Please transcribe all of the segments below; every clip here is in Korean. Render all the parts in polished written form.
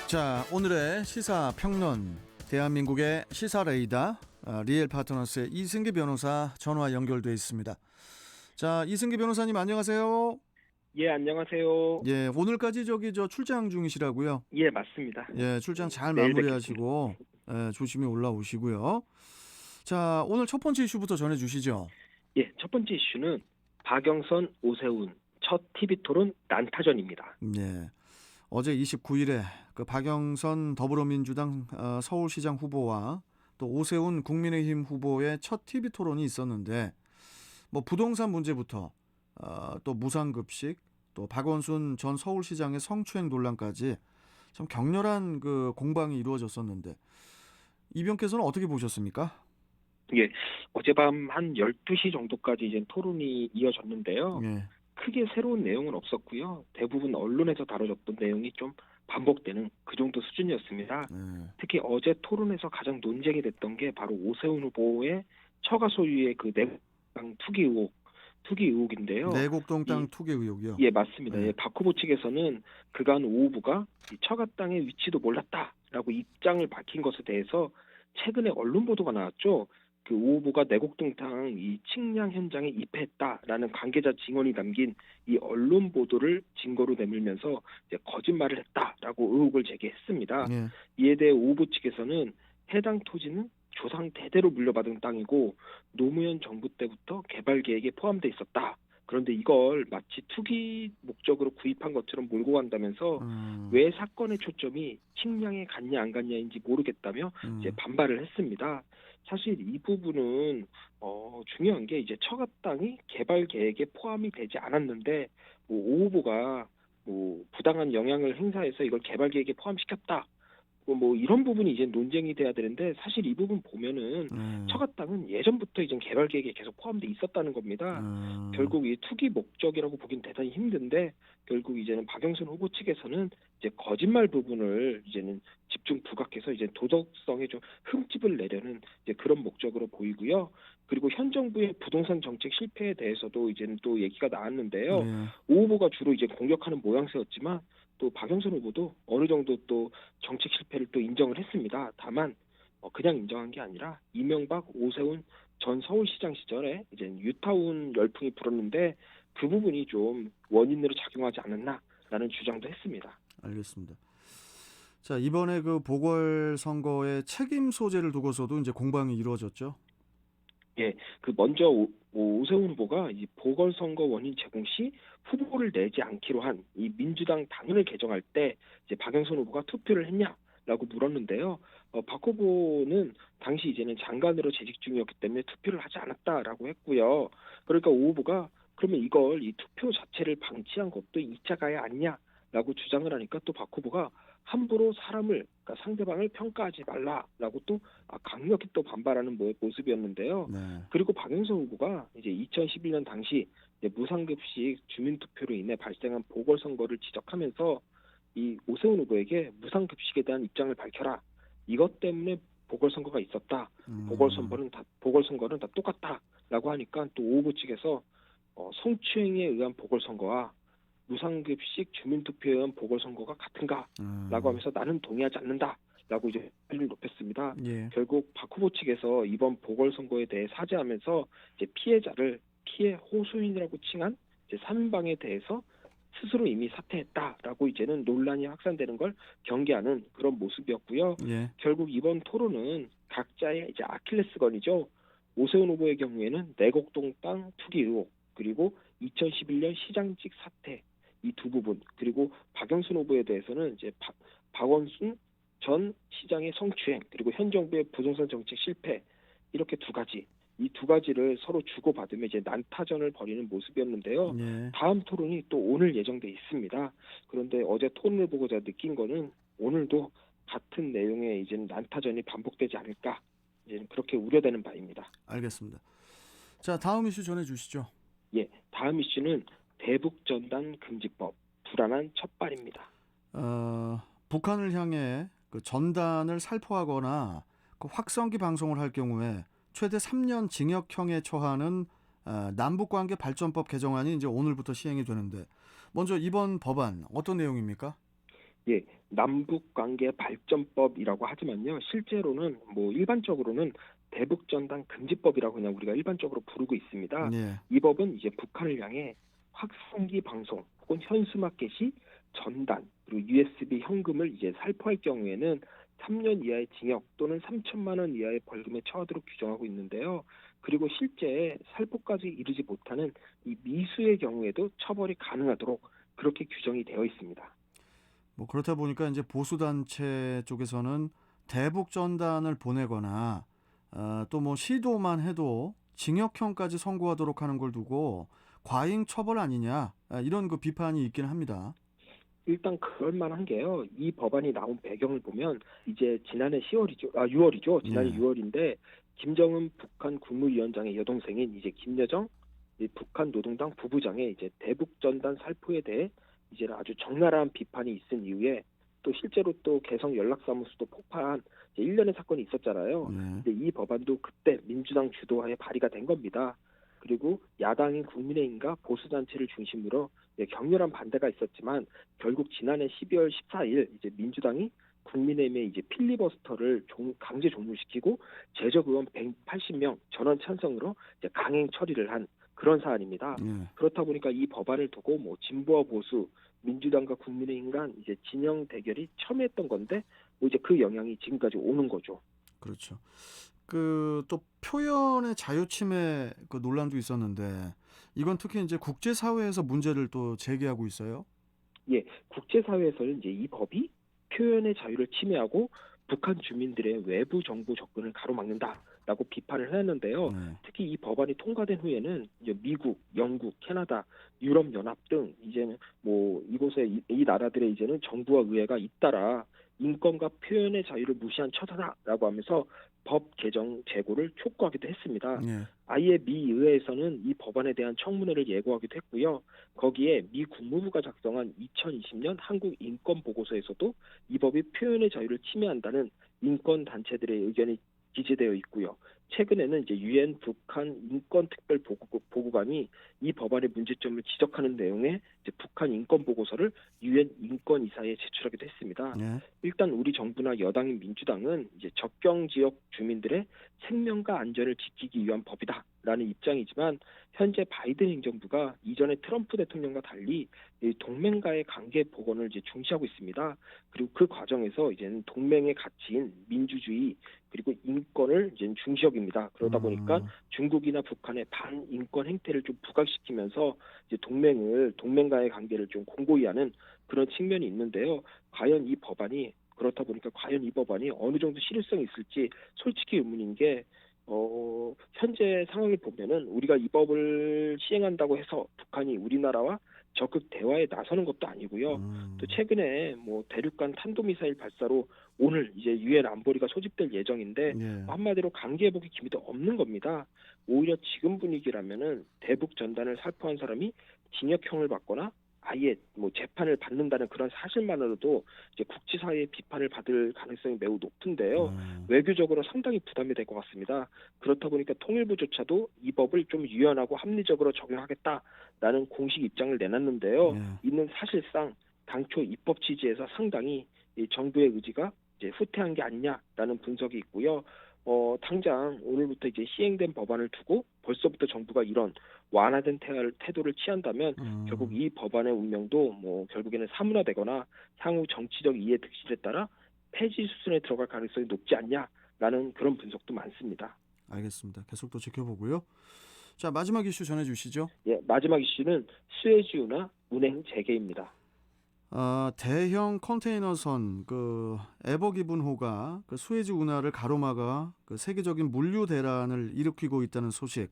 자, 오늘의 시사 평론, 대한민국의 시사 레이더 리엘 파트너스의 이승기 변호사 전화 연결돼 있습니다. 자, 이승기 변호사님 안녕하세요. 예, 안녕하세요. 예, 오늘까지 저 출장 중이시라고요. 예, 맞습니다. 예, 출장 잘 내일 마무리하시고 조심히 올라오시고요. 자, 오늘 첫 번째 이슈부터 전해주시죠. 예, 첫 번째 이슈는 박영선, 오세훈 첫 TV 토론 난타전입니다. 예, 어제 29일에 그 박영선 더불어민주당 서울시장 후보와 또 오세훈 국민의힘 후보의 첫 TV 토론이 있었는데, 뭐 부동산 문제부터 또 무상급식, 또 박원순 전 서울시장의 성추행 논란까지 참 격렬한 그 공방이 이루어졌었는데, 이병께서는 어떻게 보셨습니까? 예, 어젯밤 한 12시 정도까지 이제 토론이 이어졌는데요. 예. 크게 새로운 내용은 없었고요. 대부분 언론에서 다뤄졌던 내용이 좀 반복되는 그 정도 수준이었습니다. 예. 특히 어제 토론에서 가장 논쟁이 됐던 게 바로 오세훈 후보의 처가 소유의 그 내당 투기 의혹인데요. 내곡동 땅 투기 의혹이요. 예, 맞습니다. 네. 예, 박 후보 측에서는 그간 오 후보가 이 처가 땅의 위치도 몰랐다라고 입장을 밝힌 것에 대해서 최근에 언론 보도가 나왔죠. 그 오 후보가 내곡동 땅 이 측량 현장에 입회했다라는 관계자 증언이 담긴 이 언론 보도를 증거로 내밀면서 이제 거짓말을 했다라고 의혹을 제기했습니다. 예. 이에 대해 오 후보 측에서는 해당 토지는 조상 대대로 물려받은 땅이고 노무현 정부 때부터 개발 계획에 포함돼 있었다. 그런데 이걸 마치 투기 목적으로 구입한 것처럼 몰고 간다면서 왜 사건의 초점이 식량에 갔냐 안 갔냐인지 모르겠다며 이제 반발을 했습니다. 사실 이 부분은 중요한 게 이제 처가 땅이 개발 계획에 포함이 되지 않았는데 오 후보가 부당한 영향을 행사해서 이걸 개발 계획에 포함시켰다. 이런 부분이 이제 논쟁이 돼야 되는데 사실 이 부분 보면은 처가 땅은 예전부터 이제 개발 계획에 계속 포함돼 있었다는 겁니다. 결국 이 투기 목적이라고 보긴 대단히 힘든데 결국 이제는 박영선 후보 측에서는 이제 거짓말 부분을 이제는 집중 부각해서 이제 도덕성에 좀 흠집을 내려는 이제 그런 목적으로 보이고요. 그리고 현 정부의 부동산 정책 실패에 대해서도 이제는 또 얘기가 나왔는데요. 오 후보가 주로 이제 공격하는 모양새였지만 또 박영선 후보도 어느 정도 또 정책 실패를 또 인정을 했습니다. 다만 그냥 인정한 게 아니라 이명박, 오세훈 전 서울시장 시절에 이제 유타운 열풍이 불었는데 그 부분이 좀 원인으로 작용하지 않았나라는 주장도 했습니다. 알겠습니다. 자, 이번에 그 보궐선거의 책임 소재를 두고서도 이제 공방이 이루어졌죠. 예, 그 먼저 오세훈 후보가 이 보궐선거 원인 제공 시 후보를 내지 않기로 한 이 민주당 당헌을 개정할 때 이제 박영선 후보가 투표를 했냐라고 물었는데요. 박 후보는 당시 이제는 장관으로 재직 중이었기 때문에 투표를 하지 않았다라고 했고요. 그러니까 오 후보가 그러면 이걸 이 투표 자체를 방치한 것도 2차 가해 아니냐라고 주장을 하니까 또 박 후보가 함부로 그러니까 상대방을 평가하지 말라라고 또 강력히 또 반발하는 모습이었는데요. 네. 그리고 박영선 후보가 이제 2011년 당시 이제 무상급식 주민투표로 인해 발생한 보궐선거를 지적하면서 이 오세훈 후보에게 무상급식에 대한 입장을 밝혀라. 이것 때문에 보궐선거가 있었다. 보궐선거는 다 똑같다라고 하니까 또 오 후보 측에서 성추행에 의한 보궐선거와 무상급식 주민투표에 의한 보궐선거가 같은가라고 하면서 나는 동의하지 않는다라고 이제 소리를 높였습니다. 예. 결국 박 후보 측에서 이번 보궐선거에 대해 사죄하면서 이제 피해자를 피해 호소인이라고 칭한 이제 3인방에 대해서 스스로 이미 사퇴했다라고 이제는 논란이 확산되는 걸 경계하는 그런 모습이었고요. 예. 결국 이번 토론은 각자의 이제 아킬레스건이죠. 오세훈 후보의 경우에는 내곡동 땅 투기 의혹 그리고 2011년 시장직 사퇴 이 두 부분 그리고 박영선 후보에 대해서는 이제 박원순 전 시장의 성추행 그리고 현 정부의 부동산 정책 실패 이렇게 이 두 가지를 서로 주고받으며 이제 난타전을 벌이는 모습이었는데요. 예. 다음 토론이 또 오늘 예정돼 있습니다. 그런데 어제 토론을 보고 제가 느낀 거는 오늘도 같은 내용의 이제는 난타전이 반복되지 않을까 이제는 그렇게 우려되는 바입니다. 알겠습니다. 자, 다음 이슈 전해주시죠. 예, 다음 이슈는 대북전단 금지법 불안한 첫발입니다. 북한을 향해 그 전단을 살포하거나 그 확성기 방송을 할 경우에 최대 3년 징역형에 처하는 남북관계 발전법 개정안이 이제 오늘부터 시행이 되는데, 먼저 이번 법안 어떤 내용입니까? 예, 남북관계 발전법이라고 하지만요. 실제로는 뭐 일반적으로는 대북전단 금지법이라고 그냥 우리가 일반적으로 부르고 있습니다. 예. 이 법은 이제 북한을 향해 확성기 방송 혹은 현수막 게시, 전단 그리고 USB 현금을 이제 살포할 경우에는 3년 이하의 징역 또는 3천만 원 이하의 벌금에 처하도록 규정하고 있는데요. 그리고 실제 살포까지 이르지 못하는 이 미수의 경우에도 처벌이 가능하도록 그렇게 규정이 되어 있습니다. 뭐 그렇다 보니까 이제 보수 단체 쪽에서는 대북 전단을 보내거나 또 뭐 시도만 해도 징역형까지 선고하도록 하는 걸 두고 과잉 처벌 아니냐 이런 그 비판이 있긴 합니다. 일단 그럴 만한 게요. 이 법안이 나온 배경을 보면 이제 지난해 10월이죠. 6월이죠. 지난해 예. 6월인데 김정은 북한 국무위원장의 여동생인 이제 김여정 이 북한 노동당 부부장의 이제 대북 전단 살포에 대해 이제 아주 적나라한 비판이 있은 이후에 또 실제로 또 개성 연락사무소도 폭파한 이제 일련의 사건이 있었잖아요. 예. 근데 이 법안도 그때 민주당 주도하에 발의가 된 겁니다. 그리고 야당인 국민의힘과 보수단체를 중심으로 격렬한 반대가 있었지만 결국 지난해 12월 14일 이제 민주당이 국민의힘의 이제 필리버스터를 강제 종료시키고 제적 의원 180명 전원 찬성으로 이제 강행 처리를 한 그런 사안입니다. 예. 그렇다 보니까 이 법안을 두고 뭐 진보와 보수, 민주당과 국민의힘 간 이제 진영 대결이 첨예했던 건데 뭐 이제 그 영향이 지금까지 오는 거죠. 그렇죠. 그 또 표현의 자유 침해 그 논란도 있었는데 이건 특히 이제 국제사회에서 문제를 또 제기하고 있어요. 예, 국제사회에서는 이제 이 법이 표현의 자유를 침해하고 북한 주민들의 외부 정보 접근을 가로막는다라고 비판을 했는데요. 네. 특히 이 법안이 통과된 후에는 이제 미국, 영국, 캐나다, 유럽연합 등 이제는 뭐 이곳에 이 나라들의 이제는 정부와 의회가 잇따라 인권과 표현의 자유를 무시한 처사다라고 하면서 법 개정 재고를 촉구하기도 했습니다. 예. 아예 미 의회에서는 이 법안에 대한 청문회를 예고하기도 했고요. 거기에 미 국무부가 작성한 2020년 한국 인권 보고서에서도 이 법이 표현의 자유를 침해한다는 인권 단체들의 의견이 기재되어 있고요. 최근에는 이제 유엔 북한 인권 특별 보고관이 이 법안의 문제점을 지적하는 내용의 이제 북한 인권 보고서를 유엔 인권 이사회에 제출하기도 했습니다. 예. 일단 우리 정부나 여당인 민주당은 이제 접경 지역 주민들의 생명과 안전을 지키기 위한 법이다라는 입장이지만 현재 바이든 행정부가 이전에 트럼프 대통령과 달리 이 동맹과의 관계 복원을 이제 중시하고 있습니다. 그리고 그 과정에서 이제는 동맹의 가치인 민주주의 그리고 인권을 이제 중시역입니다. 그러다 보니까 음. 중국이나 북한의 반인권 행태를 좀 부각시키면서 이제 동맹과의 관계를 좀 공고히 하는 그런 측면이 있는데요. 과연 이 법안이 그렇다 보니까 과연 이 법안이 어느 정도 실효성이 있을지 솔직히 의문인 게 현재 상황을 보면은 우리가 이 법을 시행한다고 해서 북한이 우리나라와 적극 대화에 나서는 것도 아니고요. 또 음. 최근에 뭐 대륙간 탄도미사일 발사로 오늘 이제 유엔 안보리가 소집될 예정인데 예. 한마디로 관계 회복의 기미도 없는 겁니다. 오히려 지금 분위기라면은 대북 전단을 살포한 사람이 징역형을 받거나 아예 뭐 재판을 받는다는 그런 사실만으로도 이제 국제사회의 비판을 받을 가능성이 매우 높은데요. 음. 외교적으로 상당히 부담이 될 것 같습니다. 그렇다 보니까 통일부조차도 이 법을 좀 유연하고 합리적으로 적용하겠다라는 공식 입장을 내놨는데요. 예. 이는 사실상 당초 입법 취지에서 상당히 이 정부의 의지가 이제 후퇴한 게 아니냐라는 분석이 있고요. 당장 오늘부터 이제 시행된 법안을 두고 벌써부터 정부가 이런 완화된 태도를 취한다면 결국 음. 이 법안의 운명도 뭐 결국에는 사문화되거나 향후 정치적 이해 득실에 따라 폐지 수순에 들어갈 가능성이 높지 않냐라는 그런 분석도 많습니다. 알겠습니다. 계속 또 지켜보고요. 자, 마지막 이슈 전해 주시죠. 예, 마지막 이슈는 수에즈 운하 운행 재개입니다. 대형 컨테이너선 그 에버기분호가 그 수에즈 운하를 가로막아 그 세계적인 물류 대란을 일으키고 있다는 소식.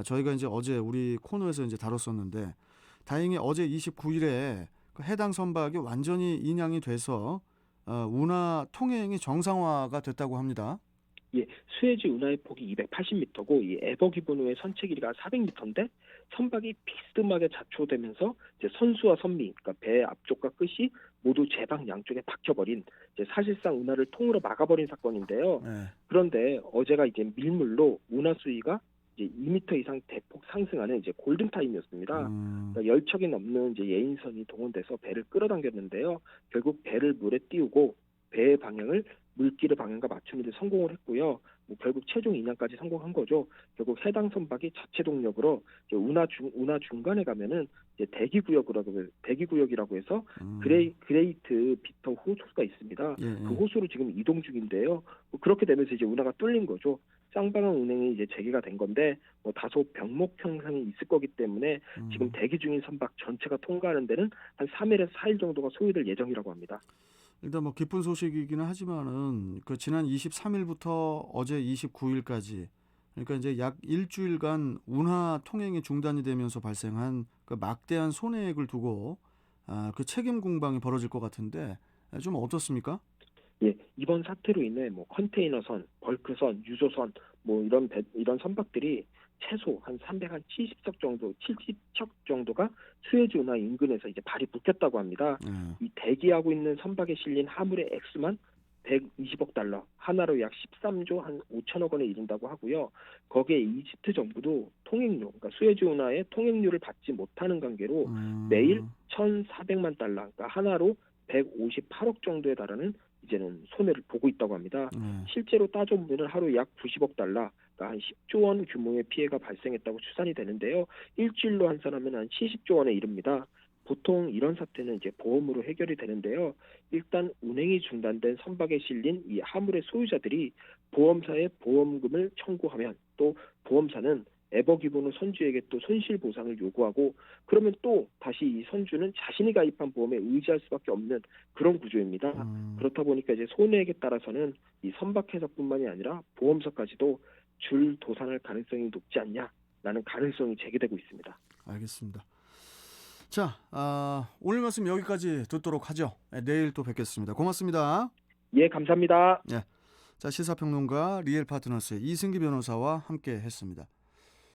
저희가 이제 어제 우리 코너에서 이제 다뤘었는데 다행히 어제 29일에 그 해당 선박이 완전히 인양이 돼서 운하 통행이 정상화가 됐다고 합니다. 예, 수에즈 운하의 폭이 280m고 이 에버 기브노의 선체 길이가 400m인데 선박이 비스듬하게 자초되면서 이제 선수와 선미, 그러니까 배의 앞쪽과 끝이 모두 제방 양쪽에 박혀버린 이제 사실상 운하를 통으로 막아버린 사건인데요. 네. 그런데 어제가 이제 밀물로 운하 수위가 이제 2m 이상 대폭 상승하는 이제 골든 타임이었습니다. 그러니까 10척이 넘는 이제 예인선이 동원돼서 배를 끌어당겼는데요. 결국 배를 물에 띄우고 배의 방향을 물길의 방향과 맞추는 데 성공을 했고요. 뭐 결국 최종 인양까지 성공한 거죠. 결국 해당 선박이 자체 동력으로 이제 운하 중간에 가면은 이제 대기구역이라고 해서 그레이트 비터 호수가 있습니다. 예, 그 예. 호수로 지금 이동 중인데요. 뭐 그렇게 되면서 이제 운하가 뚫린 거죠. 쌍방향 운행이 이제 재개가 된 건데 뭐 다소 병목 형상이 있을 거기 때문에 지금 대기 중인 선박 전체가 통과하는 데는 한 3일에서 4일 정도가 소요될 예정이라고 합니다. 일단 뭐 기쁜 소식이기는 하지만은 그 지난 23일부터 어제 29일까지 그러니까 이제 약 일주일간 운하 통행이 중단이 되면서 발생한 그 막대한 손해액을 두고 그 책임 공방이 벌어질 것 같은데 좀 어떻습니까? 예, 이번 사태로 인해 뭐 컨테이너선, 벌크선, 유조선 뭐 이런 선박들이 최소 한 370척 정도, 70척 정도가 수에즈 운하 인근에서 이제 발이 묶였다고 합니다. 예. 이 대기하고 있는 선박에 실린 화물의 액수만 120억 달러, 하나로 약 13조 한 5천억 원에 이른다고 하고요. 거기에 이집트 정부도 통행료, 그러니까 수에즈 운하의 통행료를 받지 못하는 관계로 매일 1,400만 달러, 그러니까 하나로 158억 정도에 달하는 이제는 손해를 보고 있다고 합니다. 예. 실제로 따져보면 하루 약 90억 달러, 그러니까 한 10조 원 규모의 피해가 발생했다고 추산이 되는데요. 일주일로 환산하면 한 70조 원에 이릅니다. 보통 이런 사태는 이제 보험으로 해결이 되는데요. 일단 운행이 중단된 선박에 실린 이 화물의 소유자들이 보험사에 보험금을 청구하면 또 보험사는 에버기본의 선주에게 또 손실 보상을 요구하고 그러면 또 다시 이 선주는 자신이 가입한 보험에 의지할 수밖에 없는 그런 구조입니다. 그렇다 보니까 이제 손해액에 따라서는 이 선박회사뿐만이 아니라 보험사까지도 줄 도산할 가능성이 높지 않냐라는 가능성이 제기되고 있습니다. 알겠습니다. 자, 오늘 말씀 여기까지 듣도록 하죠. 내일 또 뵙겠습니다. 고맙습니다. 예, 감사합니다. 자, 시사평론가 리엘 파트너스의 이승기 변호사와 함께 했습니다.